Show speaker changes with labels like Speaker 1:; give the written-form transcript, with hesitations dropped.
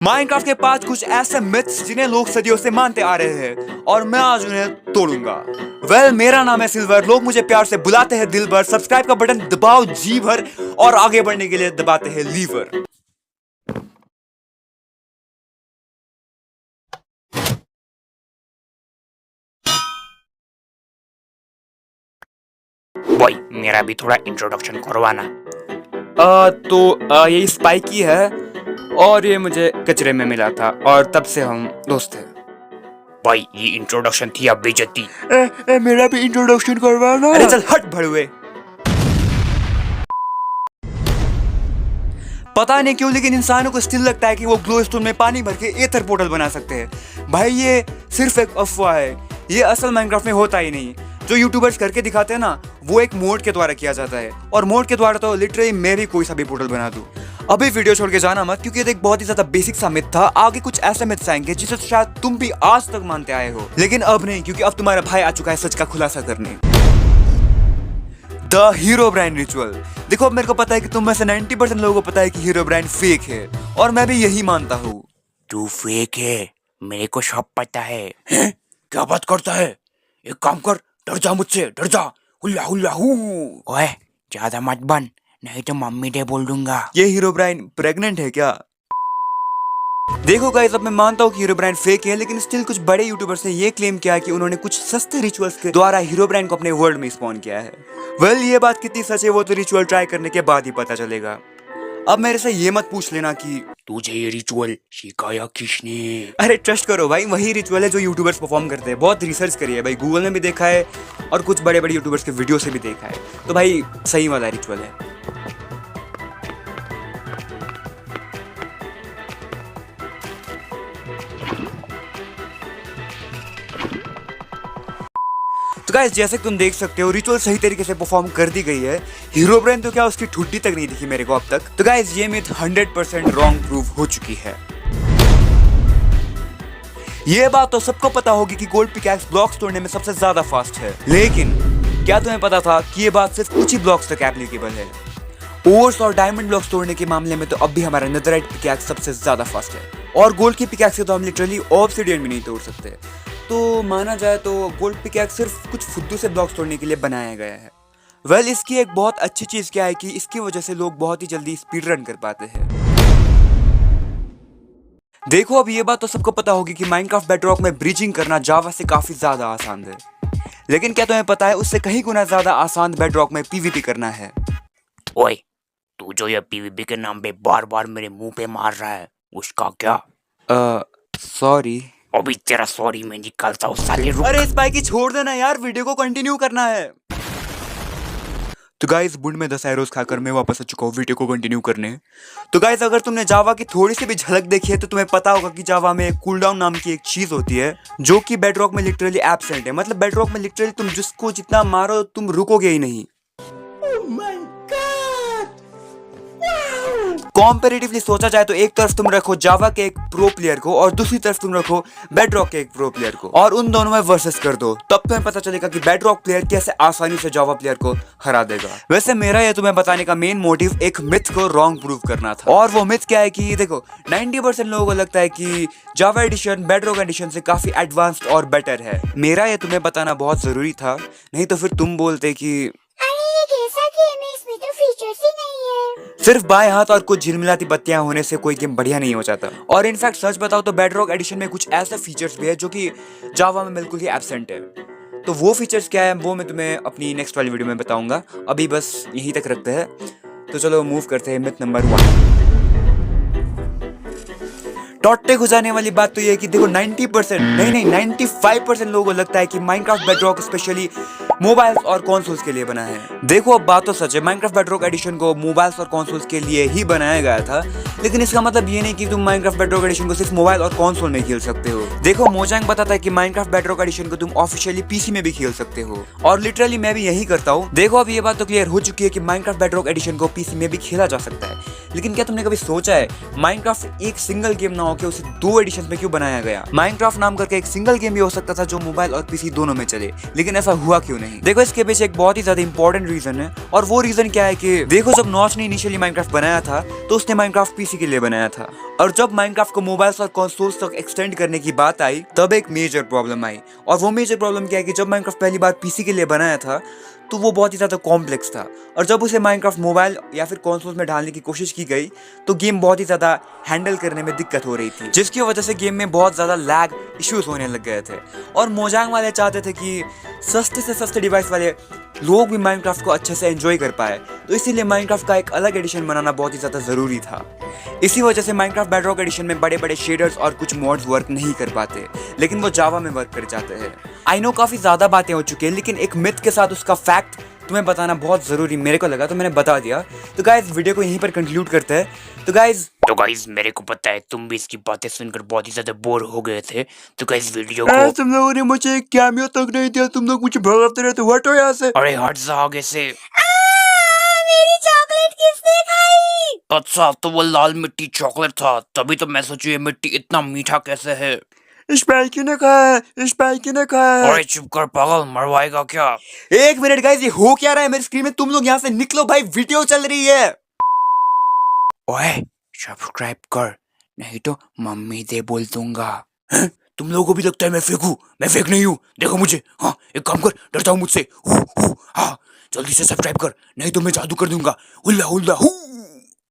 Speaker 1: Minecraft के पास कुछ ऐसे मिथ्स जिन्हें लोग सदियों से मानते आ रहे हैं और मैं आज उन्हें तोड़ूंगा। मेरा नाम है सिल्वर, लोग मुझे प्यार से बुलाते हैं दिल भर। सब्सक्राइब का बटन दबाओ जी भर और आगे बढ़ने के लिए दबाते हैं लीवर।
Speaker 2: भाई मेरा भी थोड़ा इंट्रोडक्शन करवाना।
Speaker 1: ये स्पाइकी है और ये मुझे कचरे में मिला था और तब से हम दोस्त हैं।
Speaker 2: भाई ये इंट्रोडक्शन थी, अब बेइज्जती।
Speaker 1: मेरा भी इंट्रोडक्शन करवाना। अरे चल हट भड़ुए। पता नहीं क्यों लेकिन इंसानों को स्टिल लगता है कि वो ग्लो स्टोन में पानी भर के एथर पोर्टल बना सकते हैं। भाई ये सिर्फ एक अफवाह है, ये असल माइनक्राफ्ट में होता ही नहीं। जो यूट्यूबर्स करके दिखाते हैं ना, वो एक मोड के द्वारा किया जाता है और मोड के द्वारा तो लिटरली मैं भी कोई सा भी पोर्टल बना दूं। अभी वीडियो छोड़ के जाना मत, क्योंकि ये एक बहुत ही ज्यादा बेसिक सा मिथ था। आगे कुछ ऐसे मिथ्स आएंगे जिसे शायद तुम भी आज तक मानते आए हो, लेकिन अब नहीं, क्योंकि अब तुम्हारा भाई आ चुका है सच का खुलासा करने। The Herobrine ritual. देखो अब मेरे को पता है कि तुम में से 90% लोगों को पता है कि हीरोब्राइन फेक है और मैं भी यही मानता हूँ।
Speaker 2: तू फेक है, मेरे को सब पता है।
Speaker 1: हैं? क्या बात करता है? एक काम कर, डर जा मुझसे, डर जा। हुल्ला हुल्ला हू।
Speaker 2: ओए ज्यादा मत बन, नहीं तो मम्मी डे बोल दूंगा।
Speaker 1: ये हीरोब्राइन प्रेग्नेंट है क्या? देखो गाइस, अब मैं मानता हूँ कि हीरोब्राइन फेक है, लेकिन स्टिल कुछ बड़े यूट्यूबर्स ने ये क्लेम किया है कि उन्होंने कुछ सस्ते रिचुअल्स के द्वारा हीरोब्राइन को अपने वर्ल्ड में स्पॉन किया है। ये बात कितनी सच है वो तो रिचुअल ट्राई करने के बाद ही पता चलेगा। अब मेरे से ये मत पूछ लेना कि
Speaker 2: तुझे ये रिचुअल सिखाया किसने।
Speaker 1: अरे ट्रस्ट करो भाई, वही रिचुअल है जो यूट्यूबर्स परफॉर्म करते हैं। बहुत रिसर्च करी है भाई, गूगल ने भी देखा है और कुछ बड़े बड़े यूट्यूबर्स के वीडियो से भी देखा है, तो भाई सही वाला रिचुअल है। तो गाइस जैसे तुम देख सकते हो, रिचुअल सही तरीके से परफॉर्म कर दी गई है। हीरोब्राइन तो क्या उसकी ठुड्डी तक नहीं दिखी मेरे को अब तक। तो गाइस ये मिथ 100% रॉन्ग प्रूव हो चुकी है। ये बात तो सबको पता होगी कि गोल्ड पिकैक्स ब्लॉक्स तोड़ने में सबसे ज्यादा फास्ट है, लेकिन क्या तुम्हें पता था कि ये बात सिर्फ कुछ ही ब्लॉक्स तक एप्लीकेबल है। ओर्स और डायमंड ब्लॉक्स तोड़ने के मामले में तो अब भी हमारा नेदरराइट पिकैक्स सबसे ज्यादा फास्ट है, और गोल्ड की पिकैक्स से तो हम लिटरली ऑब्सिडियन भी नहीं तोड़ सकते। तो माना जाए तो गोल्ड पिकैक्स सिर्फ कुछ फुद्दू से ब्लॉक्स तोड़ने के लिए बनाया गया है। इसकी एक बहुत अच्छी चीज क्या है कि इसकी वजह से लोग बहुत ही जल्दी स्पीड रन कर पाते हैं। देखो अब ये बात तो सबको पता होगी कि माइनक्राफ्ट बेडरॉक में ब्रिजिंग करना जावा से काफी ज्यादा आसान है, लेकिन क्या तुम्हें पता है उससे कहीं गुना ज्यादा आसान बेडरॉक में पीवीपी करना है।
Speaker 2: ओए तू जो ये पीवीपी के नाम पे बार बार मेरे मुंह पे मार रहा है, उसका क्या?
Speaker 1: सॉरी।
Speaker 2: अभी तेरा सॉरी मैं निकालता हूँ साले, रुक।
Speaker 1: अरे स्पाइकी छोड़ देना यार, वीडियो को कंटिन्यू करना है। तो गाइस बुंड में 10 एरोस खाकर मैं वापस आ चुका हूँ वीडियो को कंटिन्यू करने। तो गाइस अगर तुमने जावा की थोड़ी सी भी झलक देखी है तो तुम्हें पता होगा कि जावा में कूलडाउन नाम की एक चीज होती है जो कि बेडरॉक में लिटरली एब्सेंट है। मतलब बेडरॉक में लिटरली तुम जिसको जितना मारो तुम रुकोगे ही नहीं। कॉम्पेरेटिवली सोचा जाए तो एक तरफ तुम रखो जावा के एक प्रो प्लेयर को और दूसरी तरफ तुम रखो बेडरॉक के एक प्रो प्लेयर को, और उन दोनों में वर्सेस कर दो, तब तुम्हें पता चलेगा कि बेडरॉक प्लेयर कैसे आसानी से जावा प्लेयर को हरा देगा। वैसे मेरा ये तुम्हें बताने का मेन मोटिव एक मिथ को रॉन्ग प्रूव करना था, और वो मिथ क्या है कि देखो 90% लोगों को लगता है कि जावा एडिशन बेडरॉक एडिशन से काफी एडवांस्ड और बेटर है। मेरा ये तुम्हें बताना बहुत जरूरी था, नहीं तो फिर तुम बोलते कि सिर्फ बाएं हाथ और कुछ झिलमिलाती बत्तियां होने से कोई गेम बढ़िया नहीं हो जाता। और इनफैक्ट सच बताओ तो बेडरॉक एडिशन में कुछ ऐसे फीचर्स भी है जो कि जावा में बिल्कुल ही एब्सेंट है। तो वो फीचर्स क्या है वो मैं तुम्हें अपनी नेक्स्ट वाली वीडियो में बताऊंगा, अभी बस यहीं तक रखते हैं। तो चलो मूव करते हैं मिथ नंबर 1। टॉटे को जाने वाली बात तो ये है कि देखो 90% नहीं 95% लोगों को लगता है कि माइनक्राफ्ट बेडरॉक स्पेशली मोबाइल्स और कंसोल्स के लिए बना है। देखो अब बात तो सच है, माइनक्राफ्ट बेडरॉक एडिशन को मोबाइल्स और कंसोल्स के लिए ही बनाया गया था, लेकिन इसका मतलब ये नहीं कि तुम माइनक्राफ्ट बेडरॉक एडिशन को सिर्फ मोबाइल और कंसोल में खेल सकते हो। देखो मोजांग बताता है कि माइनक्राफ्ट बेडरॉक एडिशन को तुम ऑफिशियली पीसी में भी खेल सकते हो, और लिटरली मैं भी यही करता हूँ। देखो अब ये बात तो क्लियर हो चुकी है कि माइनक्राफ्ट बेडरॉक एडिशन को पीसी में भी खेला जा सकता है, लेकिन क्या तुमने कभी सोचा है माइनक्राफ्ट एक सिंगल गेम ना होकर उसे 2 एडिशन में क्यों बनाया गया? माइनक्राफ्ट नाम करके एक सिंगल गेम भी हो सकता था जो मोबाइल और पीसी दोनों में चले, लेकिन ऐसा हुआ क्यों नहीं? नहीं। देखो इसके पीछे एक बहुत ही ज्यादा इंपॉर्टेंट रीजन है, और वो रीजन क्या है कि देखो जब नॉच ने इनिशियली माइनक्राफ्ट बनाया था तो उसने माइनक्राफ्ट पीसी के लिए बनाया था, और जब माइनक्राफ्ट को मोबाइल्स और कंसोल्स तक एक्सटेंड करने की बात आई तब एक मेजर प्रॉब्लम आई। और वो मेजर प्रॉब्लम क्या है कि जब माइनक्राफ्ट पहली बार पीसी के लिए बनाया था तो वो बहुत ही ज़्यादा कॉम्प्लेक्स था, और जब उसे माइनक्राफ्ट मोबाइल या फिर कंसोल्स में डालने की कोशिश की गई तो गेम बहुत ही ज़्यादा हैंडल करने में दिक्कत हो रही थी, जिसकी वजह से गेम में बहुत ज़्यादा लैग इश्यूज होने लग गए थे। और मोजांग वाले चाहते थे कि सस्ते से सस्ते डिवाइस वाले लोग भी माइनक्राफ्ट को अच्छे से एंजॉय कर पाए, तो इसीलिए माइनक्राफ्ट का एक अलग एडिशन बनाना बहुत ही ज़्यादा ज़रूरी था। इसी वजह से माइनक्राफ्ट बेडरॉक एडिशन में बड़े बड़े शेडर्स और कुछ मॉड्स वर्क नहीं कर पाते, लेकिन वो जावा में वर्क कर जाते हैं। आई नो काफ़ी ज़्यादा बातें हो चुकी हैं, लेकिन एक मिथ के साथ उसका फैक्ट तुम्हें बताना बहुत ज़रूरी मेरे को लगा, तो मैंने बता दिया। तो गाइज वीडियो को यहीं पर कंक्लूड करते हैं। तो गाइज
Speaker 2: मेरे को पता है तुम भी इसकी बातें सुनकर बहुत ही ज्यादा बोर हो गए थे, तो गाइस वीडियो को
Speaker 1: तुम लोगों ने मुझे एक कैमियो तक नहीं दिया, तुम लोग मुझे भगाते रहते हो, हटो यहाँ से।
Speaker 2: अरे हट जा आगे से।
Speaker 3: मेरी चॉकलेट किसने खाई?
Speaker 2: अच्छा तो वो लाल मिट्टी चॉकलेट था, तभी तो मैं सोचू ये मिट्टी इतना मीठा कैसे है।
Speaker 1: स्पाइकी ने खाया है, स्पाइकी ने खाया है।
Speaker 2: अरे चुप कर पागल, मरवाएगा क्या?
Speaker 1: एक मिनट गाइस, ये हो क्या रहा है मेरी स्क्रीन में? तुम लोग यहाँ से निकलो भाई, वीडियो चल रही है।
Speaker 2: ओए सब्सक्राइब कर, नहीं तो मम्मी दे बोल दूंगा। हैं? तुम लोगों को भी लगता है मैं फेंकू? मैं फेंक नहीं हूँ, देखो मुझे। हाँ एक काम कर, डरता हूँ मुझसे। हाँ जल्दी से सब्सक्राइब कर, नहीं तो मैं जादू कर दूंगा। हुल्ला हुल्ला हू।